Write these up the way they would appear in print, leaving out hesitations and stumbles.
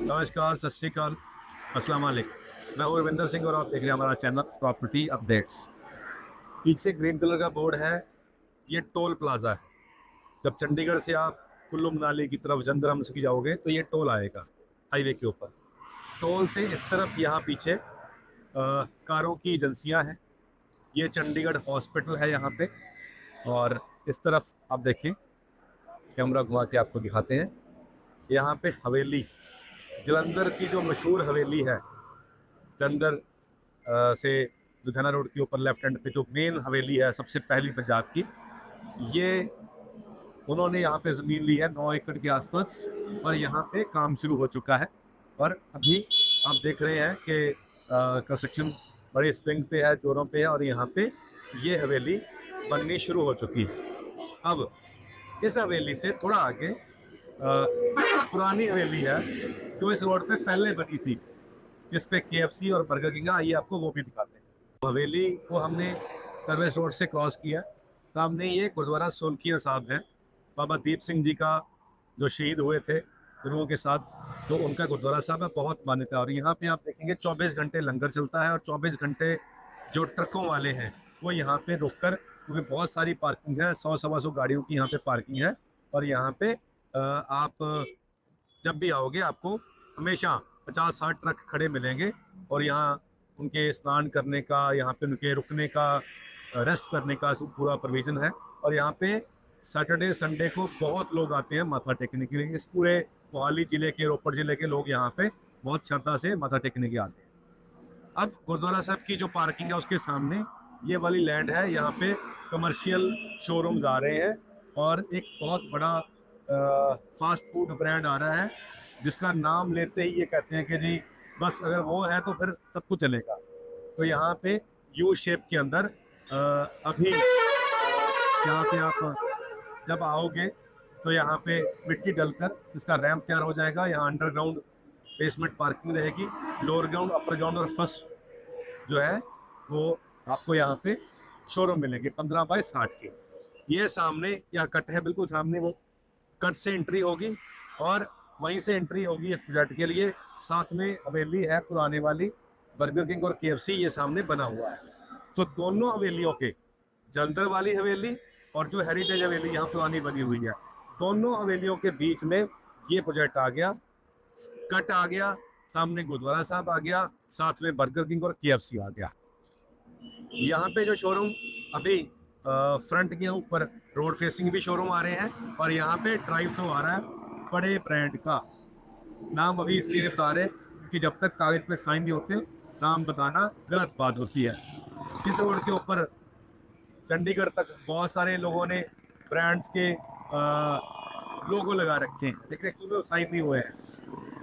नमस्कार, सत श्री अकाल, अस्सलाम वालेकुम। मैं उर्विंदर सिंह और आप देख रहे हैं हमारा चैनल प्रॉपर्टी अपडेट्स। पीछे ग्रीन कलर का बोर्ड है, ये टोल प्लाजा है। जब चंडीगढ़ से आप कुल्लू मनाली की तरफ जंदरम की जाओगे तो ये टोल आएगा हाईवे के ऊपर। टोल से इस तरफ यहाँ पीछे कारों की एजेंसियाँ हैं। ये चंडीगढ़ हॉस्पिटल है यहाँ पे। और इस तरफ आप देखें, कैमरा घुमा के आपको दिखाते हैं, यहाँ पे हवेली, जलंधर की जो मशहूर हवेली है, जलंधर से लुधियाना रोड के ऊपर लेफ्ट हैंड पे जो मेन हवेली है सबसे पहली पंजाब की, ये उन्होंने यहाँ पे ज़मीन ली है 9 एकड़ के आसपास। और यहाँ पे काम शुरू हो चुका है और अभी आप देख रहे हैं कि कंस्ट्रक्शन बड़े स्विंग पे है, जोरों पे है। और यहाँ पे ये हवेली बननी शुरू हो चुकी है। अब इस हवेली से थोड़ा आगे पुरानी हवेली है जो इस रोड पे पहले बनी थी, जिस पे KFC और बर्गर किंग, आइए आपको वो भी दिखाते हैं। हवेली को हमने सर्विस रोड से क्रॉस किया। सामने ये गुरुद्वारा सोलखिया साहब है, बाबा दीप सिंह जी का जो शहीद हुए थे गुरुओं के साथ, तो उनका गुरुद्वारा साहब है, बहुत मान्यता। और यहाँ पे आप देखेंगे 24 घंटे लंगर चलता है और 24 घंटे जो ट्रकों वाले हैं वो यहाँ पे रुक कर, क्योंकि बहुत सारी पार्किंग है, 100-125 गाड़ियों की यहाँ पे पार्किंग है। और यहाँ पे आप जब भी आओगे आपको हमेशा 50-60 ट्रक खड़े मिलेंगे। और यहाँ उनके स्नान करने का, यहाँ पे उनके रुकने का, रेस्ट करने का पूरा प्रोविज़न है। और यहाँ पे सैटरडे संडे को बहुत लोग आते हैं माथा टेकने के लिए। इस पूरे मोहाली ज़िले के, रोपड़ ज़िले के लोग यहाँ पे बहुत श्रद्धा से माथा टेकने के आते हैं। अब गुरुद्वारा साहब की जो पार्किंग है उसके सामने ये वाली लैंड है, यहाँ पे कमर्शियल शोरूम्स आ रहे हैं। और एक बहुत बड़ा फास्ट फूड ब्रांड आ रहा है, जिसका नाम लेते ही ये कहते हैं कि जी बस अगर वो है तो फिर सब कुछ चलेगा। तो यहाँ पे यू शेप के अंदर अभी यहाँ पे आप जब आओगे तो यहाँ पे मिट्टी डलकर इसका रैंप तैयार हो जाएगा। यहाँ अंडरग्राउंड बेसमेंट पार्किंग रहेगी, लोअर ग्राउंड, अपर ग्राउंड और फर्स्ट जो है वो आपको यहाँ पे शोरूम मिलेंगे 15 बाय 60 के। ये सामने यहाँ कट है, बिल्कुल सामने वो कट से एंट्री होगी और वहीं से एंट्री होगी इस प्रोजेक्ट के लिए। साथ में हवेली है पुराने वाली, बर्गर किंग और KFC ये सामने बना हुआ है। तो दोनों हवेलियों के, जलंधर वाली हवेली और जो हेरिटेज हवेली यहाँ पुरानी बनी हुई है, दोनों हवेलियों के बीच में ये प्रोजेक्ट आ गया, कट आ गया, सामने गुरुद्वारा साहब आ गया, साथ में बर्गर किंग और KFC आ गया। यहाँ पे जो शोरूम अभी फ्रंट के ऊपर रोड फेसिंग भी शोरूम आ रहे हैं। और यहाँ पे ड्राइव थ्रू आ रहा है बड़े ब्रांड का। नाम अभी इसलिए बता रहे कि जब तक कागज पे साइन नहीं होते नाम बताना गलत बात होती है। इस रोड के ऊपर चंडीगढ़ तक बहुत सारे लोगों ने ब्रांड्स के लोगो लगा रखे हैं, लेकिन एक्चुअली साइन नहीं हुए हैं।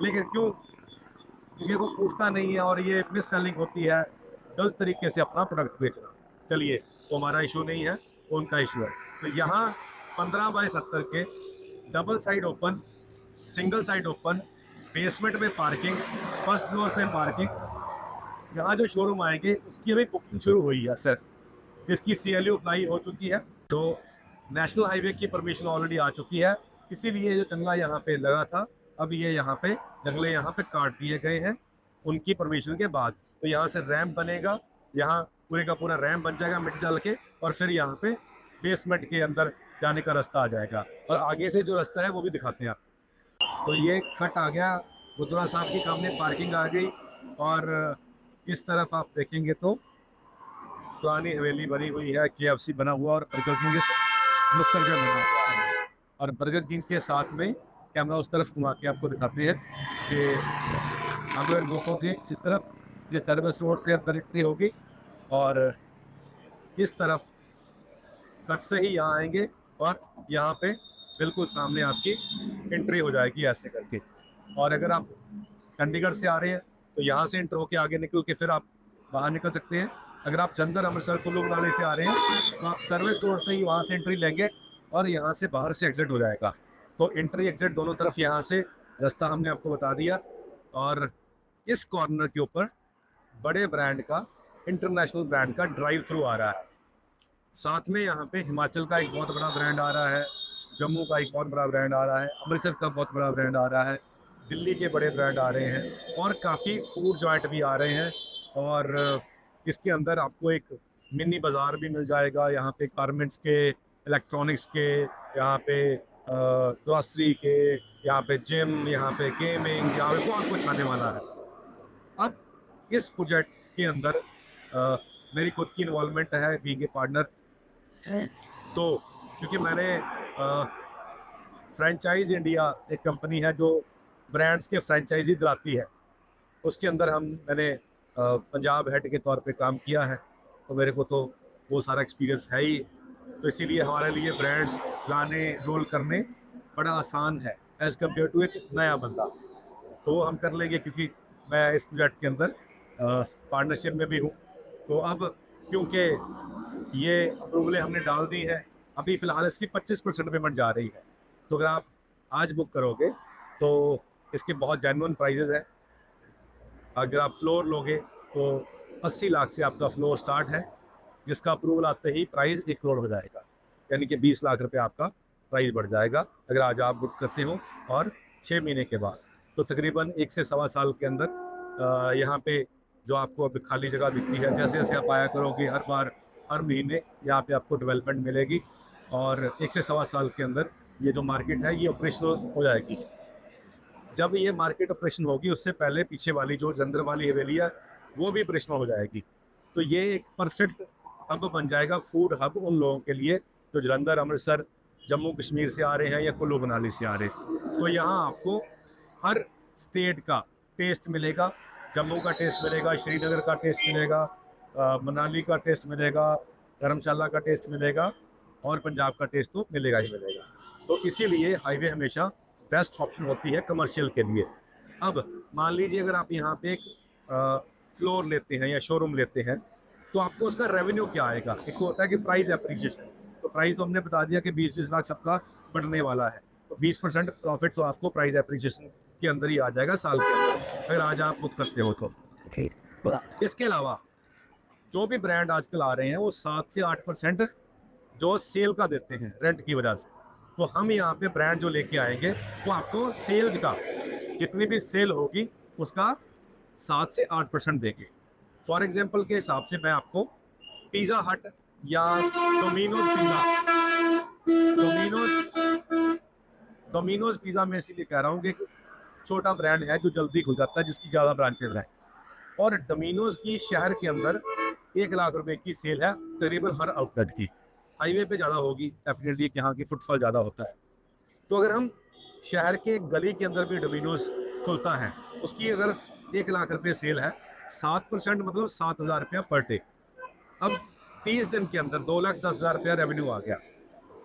लेकिन क्यों? क्योंकि वो पूछता नहीं है और ये मिस सेलिंग होती है, गलत तरीके से अपना प्रोडक्ट बेचना। चलिए, तो हमारा इशू नहीं है, वो उनका इशू है। तो यहाँ 15 बाय 70 के double side open, single side open, basement में पार्किंग, फर्स्ट फ्लोर पे पार्किंग। यहाँ जो शोरूम आएंगे उसकी अभी बुकिंग शुरू हुई है सर, इसकी CLU अप्लाई हो चुकी है। तो नेशनल हाईवे की परमिशन ऑलरेडी आ चुकी है, इसीलिए जो जंगला यहाँ पे लगा था, अब ये यहाँ पे जंगले यहाँ पे काट दिए गए हैं उनकी परमिशन के बाद। तो यहाँ से रैंप बनेगा, यहाँ पूरे का पूरा रैंप बन जाएगा मिट्टी डाल के, और फिर यहाँ पे बेसमेंट के अंदर जाने का रास्ता आ जाएगा। और आगे से जो रास्ता है वो भी दिखाते हैं आप। तो ये कट आ गया, गुरुद्वारा साहब के सामने पार्किंग आ गई। और इस तरफ आप देखेंगे तो पुरानी हवेली बनी हुई है, KFC बना हुआ और बर्गर किंग नुक्कड़ में बना हुआ है। और बर्गर किंग के साथ में कैमरा उस तरफ घुमा के आपको दिखाते हैं कि अगर लोगों की इस तरफ ये सर्विस रोड पे अंदर एंट्री होगी और इस तरफ कट से ही यहाँ आएंगे और यहाँ पे बिल्कुल सामने आपकी एंट्री हो जाएगी ऐसे करके। और अगर आप चंडीगढ़ से आ रहे हैं तो यहाँ से एंटर होके आगे निकल के फिर आप बाहर निकल सकते हैं। अगर आप जलंधर, अमृतसर, कुल्लू मनाली से आ रहे हैं तो आप सर्विस रोड से ही वहाँ से एंट्री लेंगे और यहाँ से बाहर से एग्जिट हो जाएगा। तो एंट्री एग्जिट दोनों तरफ यहाँ से रास्ता हमने आपको बता दिया। और इस कॉर्नर के ऊपर बड़े ब्रांड का, इंटरनेशनल ब्रांड का ड्राइव थ्रू आ रहा है। साथ में यहाँ पे हिमाचल का एक बहुत बड़ा ब्रांड आ रहा है, जम्मू का एक बहुत बड़ा ब्रांड आ रहा है, अमृतसर का बहुत बड़ा ब्रांड आ रहा है, दिल्ली के बड़े ब्रांड आ रहे हैं और काफ़ी फूड जॉइंट भी आ रहे हैं। और इसके अंदर आपको एक मिनी बाज़ार भी मिल जाएगा, यहाँ पे गारमेंट्स के, इलेक्ट्रॉनिक्स के, यहाँ पे ग्रॉसरी के, यहाँ पे जिम, यहाँ पे गेमिंग, यहाँ पे बहुत कुछ आने वाला है। अब इस प्रोजेक्ट के अंदर मेरी खुद की इन्वॉल्वमेंट है बीइंग ए पार्टनर। तो क्योंकि मैंने फ्रेंचाइज इंडिया एक कंपनी है जो ब्रांड्स के फ्रेंचाइजी दिलाती है, उसके अंदर मैंने पंजाब हेड के तौर पे काम किया है, तो मेरे को तो वो सारा एक्सपीरियंस है ही। तो इसीलिए हमारे लिए ब्रांड्स लाने रोल करने बड़ा आसान है एज़ कम्पेयर टू एक नया बंदा। तो वो हम कर लेंगे क्योंकि मैं इस प्रोजेक्ट के अंदर पार्टनरशिप में भी हूँ। तो अब क्योंकि ये अप्रूवलें हमने डाल दी हैं, अभी फ़िलहाल इसकी 25% पेमेंट जा रही है। तो अगर आप आज बुक करोगे तो इसके बहुत जेन्युइन प्राइजेज़ हैं। अगर आप फ्लोर लोगे तो 80 लाख से आपका फ्लोर स्टार्ट है, जिसका अप्रूवल आते ही प्राइस 1 करोड़ हो जाएगा, यानी कि 20 लाख रुपए आपका प्राइस बढ़ जाएगा अगर आज आप बुक करते हो। और 6 महीने के बाद तो तकरीबन 1 से सवा साल के अंदर यहाँ पे जो आपको अब खाली जगह दिखती है, जैसे जैसे आप आया करोगे हर बार हर महीने यहाँ पे आपको डेवलपमेंट मिलेगी और 1 से सवा साल के अंदर ये जो मार्केट है ये ऑपरेशनल हो जाएगी। जब ये मार्केट ऑपरेशन होगी उससे पहले पीछे वाली जो जंदर वाली हवेली है वो भी ऑपरेशनल हो जाएगी। तो ये एक परफेक्ट हब बन जाएगा, फूड हब उन लोगों के लिए जो जलंधर, अमृतसर, जम्मू कश्मीर से आ रहे हैं या कुल्लू मनाली से आ रहे हैं। तो यहाँ आपको हर स्टेट का टेस्ट मिलेगा, जम्मू का टेस्ट मिलेगा, श्रीनगर का टेस्ट मिलेगा, मनाली का टेस्ट मिलेगा, धर्मशाला का टेस्ट मिलेगा और पंजाब का टेस्ट तो मिलेगा ही मिलेगा। तो इसीलिए हाईवे हमेशा बेस्ट ऑप्शन होती है कमर्शियल के लिए। अब मान लीजिए अगर आप यहाँ पे एक फ्लोर लेते हैं या शोरूम लेते हैं तो आपको उसका रेवेन्यू क्या आएगा। एक होता है कि प्राइस एप्रिसिएशन, तो प्राइस तो हमने बता दिया कि 20-20 लाख सबका बढ़ने वाला है, तो 20% प्रॉफिट तो आपको प्राइस एप्रिसिएशन के अंदर ही आ जाएगा साल के अंदर, अगर आज आप बुक करते हो तो। इसके अलावा जो भी ब्रांड आजकल आ रहे हैं वो 7 से 8% जो सेल का देते हैं रेंट की वजह से। तो हम यहाँ पे ब्रांड जो लेके आएंगे वो आपको सेल्स का, जितनी भी सेल होगी उसका 7 से 8% देंगे। फॉर एग्जांपल के हिसाब से मैं आपको पिज़्ज़ा हट या डोमिनोज पिज़्ज़ा में इसीलिए कह रहा हूँ कि छोटा ब्रांड है जो जल्दी खुल जाता है, जिसकी ज़्यादा ब्रांचेज हैं। और डोमिनोज की शहर के अंदर 1 लाख रुपए की सेल है तकरीबन हर आउटलेट की। हाईवे पे ज़्यादा होगी डेफिनेटली, यहाँ की फुटफॉल ज़्यादा होता है। तो अगर हम शहर के गली के अंदर भी डोमिनोज खुलता है, उसकी अगर 1 लाख रुपए सेल है, 7% मतलब 7,000 रुपया पर डे। अब 30 दिन के अंदर 2,10,000 रुपया रेवेन्यू आ गया।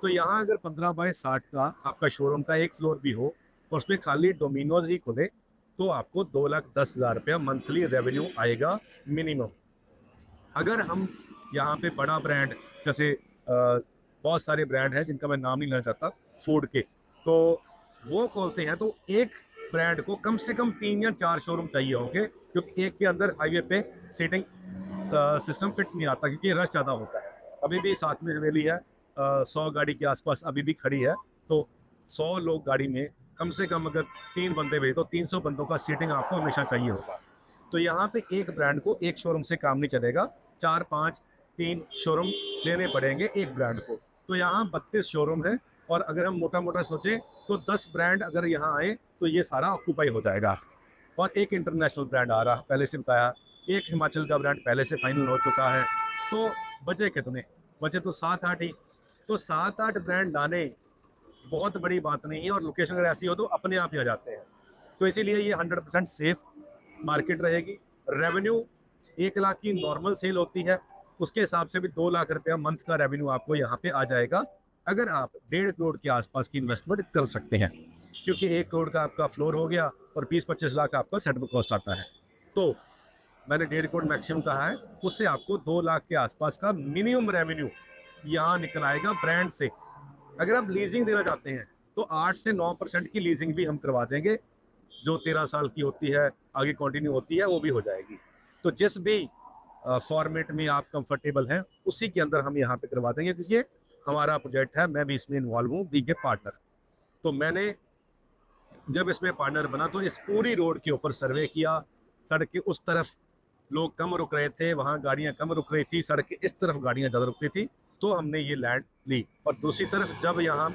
तो यहाँ अगर 15/60 का आपका शोरूम का एक फ्लोर भी हो और उसमें खाली डोमिनोज ही खुले तो आपको 2,10,000 रुपया मंथली रेवेन्यू आएगा मिनिमम। अगर हम यहाँ पे बड़ा ब्रांड जैसे बहुत सारे ब्रांड हैं जिनका मैं नाम नहीं लेना चाहता फूड के, तो वो खोलते हैं तो एक ब्रांड को कम से कम 3 या 4 शोरूम चाहिए होंगे, क्योंकि एक के अंदर हाईवे पे सीटिंग सिस्टम फिट नहीं आता क्योंकि रश ज़्यादा होता है। अभी भी साथ में हवेली है, 100 गाड़ी के आसपास अभी भी खड़ी है, तो 100 लोग गाड़ी में कम से कम अगर 3 बंदे भेज तो 300 बंदों का सीटिंग आपको हमेशा चाहिए होगा। तो यहाँ पे एक ब्रांड को एक शोरूम से काम नहीं चलेगा, 4-5-3 शोरूम लेने पड़ेंगे एक ब्रांड को। तो यहाँ 32 शोरूम है और अगर हम मोटा मोटा सोचें तो 10 ब्रांड अगर यहाँ आए तो ये सारा ऑक्यूपाई हो जाएगा। और एक इंटरनेशनल ब्रांड आ रहा, पहले से बताया, एक हिमाचल का ब्रांड पहले से फाइनल हो चुका है। तो बचे कितने? बचे तो 7-8 ही। तो 7-8 ब्रांड लाने बहुत बड़ी बात नहीं है और लोकेशन अगर ऐसी हो तो अपने आप ही आ जाते हैं। तो इसीलिए ये 100% सेफ मार्केट रहेगी। रेवेन्यू 1 लाख की नॉर्मल सेल होती है, उसके हिसाब से भी 2 लाख रुपया मंथ का रेवेन्यू आपको यहाँ पे आ जाएगा अगर आप 1.5 करोड़ के आसपास की इन्वेस्टमेंट कर सकते हैं, क्योंकि 1 करोड़ का आपका फ्लोर हो गया और 20-25 लाख आपका सेटअप कॉस्ट आता है। तो मैंने 1.5 करोड़ मैक्सिमम कहा है, उससे आपको 2 लाख के आसपास का मिनिमम रेवेन्यू यहाँ निकल आएगा ब्रांड से। अगर आप लीजिंग देना चाहते हैं तो 8 से 9% की लीजिंग भी हम करवा देंगे, जो 13 साल की होती है, आगे कंटिन्यू होती है, वो भी हो जाएगी। तो जिस भी फॉर्मेट में आप कंफर्टेबल हैं उसी के अंदर हम यहाँ पे करवा देंगे, क्योंकि ये हमारा प्रोजेक्ट है, मैं भी इसमें इन्वॉल्व हूँ बीइंग ए पार्टनर। तो मैंने जब इसमें पार्टनर बना तो इस पूरी रोड के ऊपर सर्वे किया। सड़क के उस तरफ लोग कम रुक रहे थे, वहाँ गाड़ियाँ कम रुक रही थी, सड़क के इस तरफ गाड़ियाँ ज़्यादा रुकती थी, तो हमने ये लैंड ली। और दूसरी तरफ जब यहाँ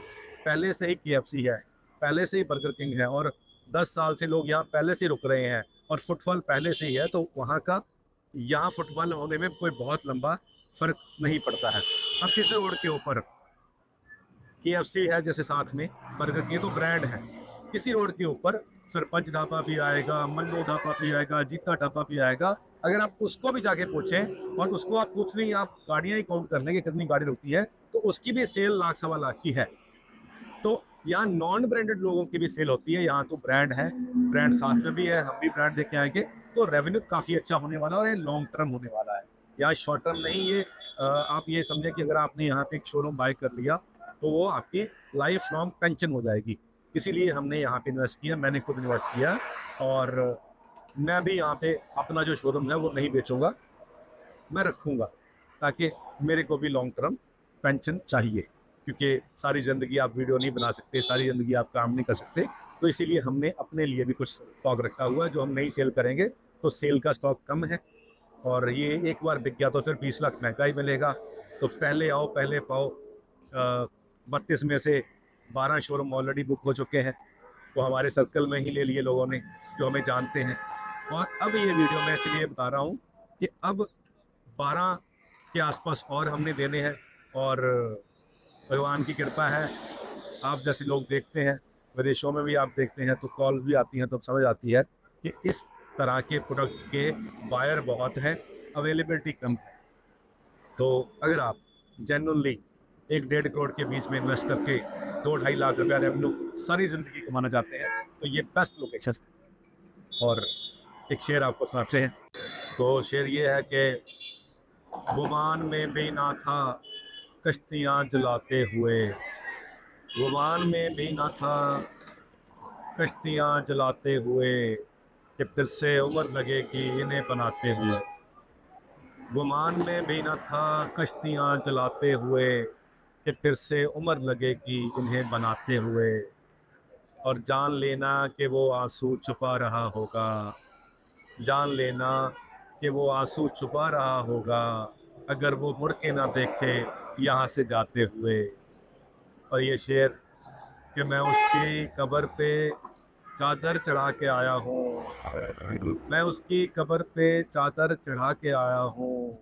पहले से ही KFC है, पहले से ही बर्गर किंग है और 10 साल से लोग यहाँ पहले से रुक रहे हैं और फुटफॉल पहले से ही है, तो वहाँ का यहाँ फुटबॉल होने में कोई बहुत लंबा फ़र्क नहीं पड़ता है। अब किसी रोड के ऊपर KFC है जैसे साथ में बर्गर किंग, तो ब्रांड है। किसी रोड के ऊपर सरपंच ढाबा भी आएगा, मन्नू ढाबा भी आएगा, जीता ढाबा भी आएगा। अगर आप उसको भी जाके पूछें और उसको आप पूछ लें, आप गाड़ियाँ ही काउंट कर लेंगे कितनी गाड़ी रुकती है, तो उसकी भी सेल लाख सवा लाख की है। तो यहाँ नॉन ब्रांडेड लोगों की भी सेल होती है, यहाँ तो ब्रांड है, ब्रांड साथ में भी है, हम भी ब्रांड देके आएंगे, तो रेवेन्यू काफ़ी अच्छा होने वाला है और ये लॉन्ग टर्म होने वाला है, यहाँ शॉर्ट टर्म नहीं। ये आप ये समझें कि अगर आपने यहाँ पे एक शोरूम बाय कर लिया तो वो आपकी लाइफ लॉन्ग पेंशन हो जाएगी। इसीलिए हमने यहाँ पे इन्वेस्ट किया, मैंने खुद इन्वेस्ट किया और मैं भी यहाँ पे अपना जो शोरूम है वो नहीं बेचूंगा, मैं रखूँगा, ताकि मेरे को भी लॉन्ग टर्म पेंशन चाहिए, क्योंकि सारी ज़िंदगी आप वीडियो नहीं बना सकते, सारी ज़िंदगी आप काम नहीं कर सकते। तो इसीलिए हमने अपने लिए भी कुछ स्टॉक रखा हुआ है, जो हम नहीं सेल करेंगे तो सेल का स्टॉक कम है और ये एक बार बिक गया तो फिर 20 लाख महंगा ही मिलेगा। तो पहले आओ पहले पाओ, 32 में से 12 शोरूम ऑलरेडी बुक हो चुके हैं, तो हमारे सर्कल में ही ले लिए लोगों ने जो हमें जानते हैं। और अब ये वीडियो मैं इसलिए बता रहा हूँ कि अब 12 के आसपास और हमने देने हैं और भगवान की कृपा है, आप जैसे लोग देखते हैं, विदेशों में भी आप देखते हैं तो कॉल भी आती हैं, तो समझ आती है कि इस तरह के प्रोडक्ट के बायर बहुत हैं, अवेलेबिलिटी कम है। तो अगर आप जेन्युइनली 1-1.5 करोड़ के बीच में इन्वेस्ट करके 2-2.5 लाख रुपया रेवेन्यू सारी ज़िंदगी कमाना चाहते हैं, तो ये बेस्ट लोकेशन है। और एक शेर आपको सुनाते हैं। तो शेर ये है कि गुमान में भी ना था कश्तियाँ जलाते हुए, गुमान में भी ना था कश्तियाँ जलाते हुए, कि फिर से उम्र लगेगी इन्हें बनाते हुए। गुमान में भी न था कश्तियाँ जलाते हुए, कि फिर से उम्र लगेगी इन्हें बनाते हुए। और जान लेना कि वो आंसू छुपा रहा होगा, जान लेना कि वो आंसू छुपा रहा होगा, अगर वो मुड़ के ना देखे यहाँ से जाते हुए। और ये शेर कि मैं उसकी कब्र पे चादर चढ़ा के आया हूँ, मैं उसकी कब्र पे चादर चढ़ा के आया हूँ,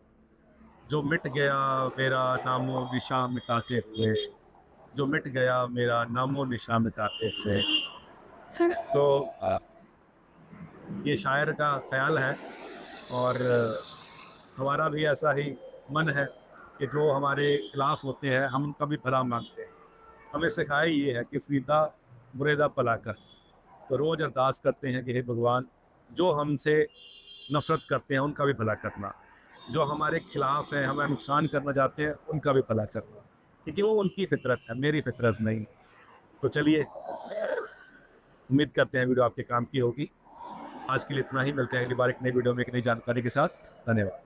जो मिट गया मेरा नामो निशान मिटाते हुए, जो मिट गया मेरा नामो निशान मिटाते हुए। तो ये शायर का ख्याल है और हमारा भी ऐसा ही मन है कि जो हमारे खिलाफ होते हैं हम उनका भी भला मांगते हैं। हमें सिखाया ये है कि फरीदा बुरेदा भला कर, तो रोज़ अरदास करते हैं कि हे भगवान, जो हमसे नफ़रत करते हैं उनका भी भला करना, जो हमारे खिलाफ हैं, हमें नुकसान करना चाहते हैं, उनका भी भला करना, क्योंकि वो उनकी फितरत है, मेरी फितरत नहीं। तो चलिए, उम्मीद करते हैं वीडियो आपके काम की होगी। आज के लिए इतना ही, मिलते हैं अगली बार एक नई वीडियो में एक नई जानकारी के साथ। धन्यवाद।